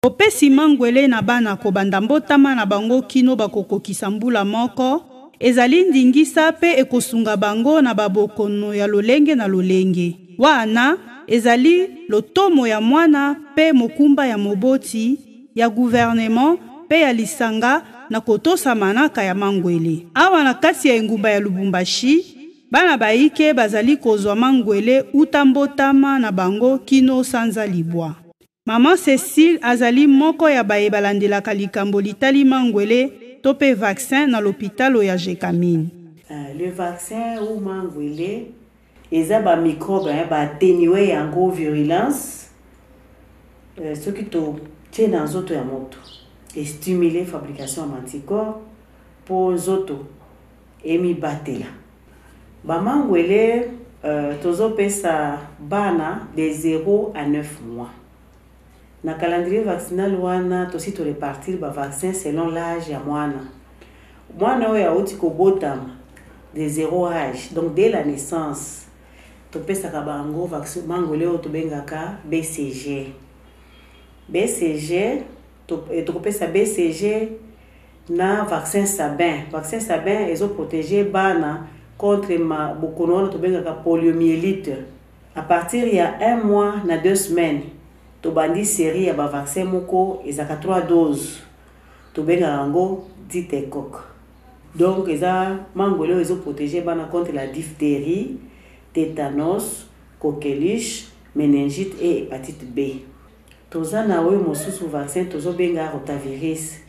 Opesi mangwele na bana kobanda mbotama na bango kino bakokokisa mbula moko, ezali ndingisa pe ekosunga bango na babokono ya lolenge na lolenge. Wana ezali lotomo ya mwana pe mokumba ya moboti ya gouvernement pe ya lisanga na kotosa manaka ya mangwele. Awa na kati ya engumba ya Lubumbashi, bana baike bazali kozwa mangwele utambotama na bango kino sanza libwa. Maman Cécile azali moko ya baye balandelaka likambo litali mangwele tope vaccin na l'hôpital ya Jekamine. Le vaccin ou mangwele eza ba microbe ba atténuer yango virulence ce qui to tient dans zoto ya moto et stimuler fabrication ya anticorps pour zoto emi batela. Ba mangwele tozo pesa bana de 0 à 9 mois. Na calendrier vaccinal wana tosi to répartir ba vaccin selon l'âge ya mwana. Mwana oya oti kobotama de 0 âge, donc dès la naissance. To pesa ka bango vaccin mangwele o to bengaka BCG. BCG to pesa BCG na vaccin Sabin. Vaccin Sabin ezo protéger bana contre ma bokono to bengaka poliomyélite. À partir il y a 1 mois na 2 semaines. To bandi série ya ba vaccin moko ezaka 3 doses. To bengaka ngo ditecoque. Donc eza mangwele ezo protéger bana contre la diphtérie, tétanos, coqueluche, méningite et hépatite B. Toza na we mosusu vaccin tozo benga rotavirus.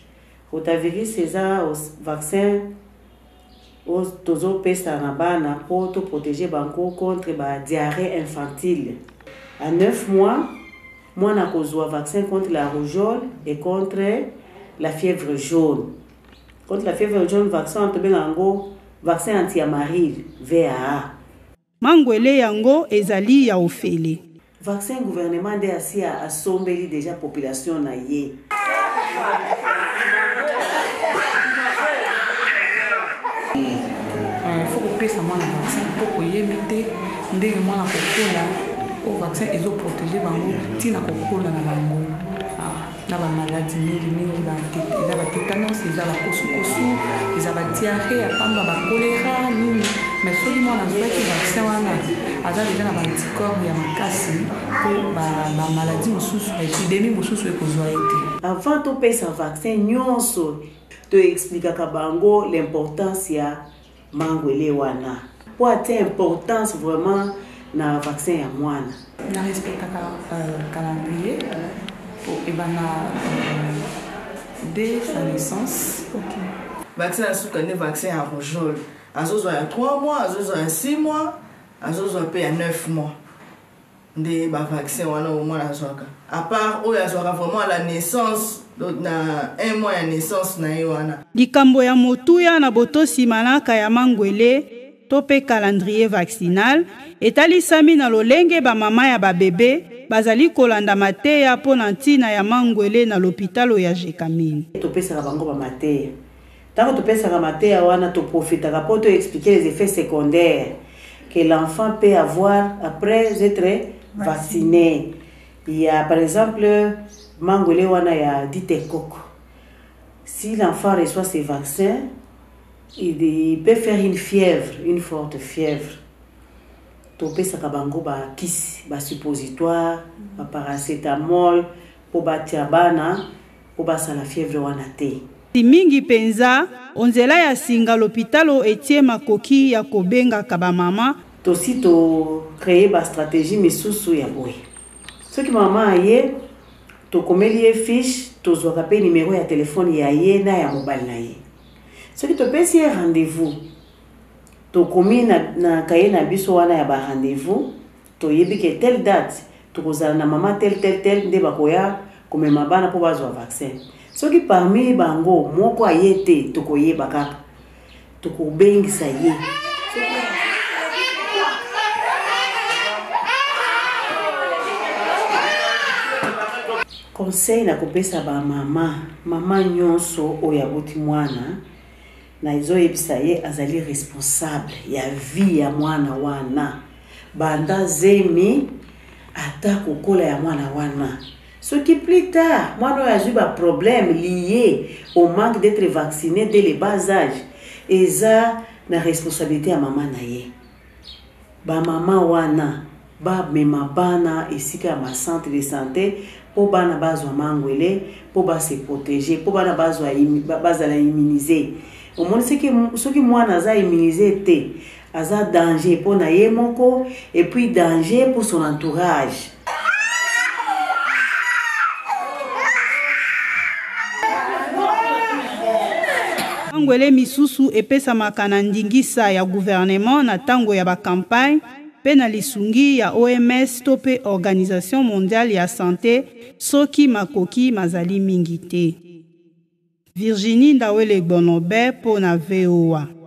Rotavirus eza vaccin o tozo pesa na bana pour to protéger banko contre ba diarrhée infantile. À 9 mois, mwana kozwa vaccin contre la rougeole et contre la fièvre jaune. Contre la fièvre jaune, vaccin to benga ngo vaccin anti-amaril, VAA. Mangwele yango ezali ya ofele. Vaccin gouvernement de Asia a sombeli déjà population na ye. Il faut que pesa mwana vaccin pour que yebite ndenge mwana kokola au vaccin ezo protéger bango tina kokola na bango. Na ba maladie mingi ba tétanos, eza ba kosu, eza ba diarrhée, apamba ba choléra nini. Mais soki mwana azwaki vaccin wana aza deja na ba anticorps ya makasi pour ba maladie mosusu, épidémie mosusu ekozwa ete. Avant to pesa vaccin nyonso to expliquer bango l'importance ya mangwele wana. Pour atteindre importance vraiment na vaccin ya mwana. Na respectaka calendrier et dès sa naissance. Okay. Vaccin à soukané, vaccin à rougeole. Azozo à 3 mois, azozo à 6 mois, azozo à 9 mois. Des vaccins au moins la soka. À part où il y a vraiment la naissance, na 1 mois de naissance na yoana. Likambo ya motuya na botosi manaka ya mangwele tope calendrier vaccinal etalisami na lolenge ba mama ya ba bébé bazali kolanda mateya po na ntina ya mangwele na l'hôpital ya Jekamine. To pesa bango ba mateya. Tant to pesa ka mateya wana to profita ka po to expliquer les effets secondaires que l'enfant peut avoir après être vacciné. Il y a par exemple mangwele wana ya ditecoque. Si l'enfant reçoit ces vaccins, il peut faire une fièvre, une forte fièvre. Topé sakabango ba kisi, ba suppositoire, ba paracétamol, pour ba tiabana, pour ba la fièvre wanate. Mingi penza, onzela ya singa l'hôpital etie makoki ya kobenga kaba mama. Tosi to créer ba stratégie misusu ya boy. Ce qui maman aye, to komeli fiche, to zoka pe numéro ya téléphone ya ye na ya mobile na ye. Ce qui te pesi rendez-vous. To komi na kaye na biso wana ya ba rendez-vous, to yebi ke telle date, to kozala na mama tel nde bakoya komema bana po bazwa vaccin. Soki parmi bango moko ayete to koyeba kaka. To kobengisa ye. Conseil na kopesa ba mama nyonso oya boti mwana na izo yebisa ye azali responsable ya vie ya mwana wana banda zemi ata kokola ya mwana wana Ce qui plus tard, moi, nous avons eu un problème lié au manque d'être vacciné dès le bas âge. Et ça, la responsabilité à maman naye. Ba maman wana, ba mema bana ici à ma centre de santé, pour bana bazwa mangwele, pour ba se protéger, pour bana bazwa la immuniser. Au moins ce qui moi naza immuniser té, aza danger pour naye moko et puis danger pour son entourage. Ngwele misusu epesamaka na ndingisa ya gouvernement na tango ya ba campagne pe na lisungi ya OMS to pe Organisation Mondiale ya Santé soki makoki mazali mingi te. Virginie Ndawele Bonobe po na VOA.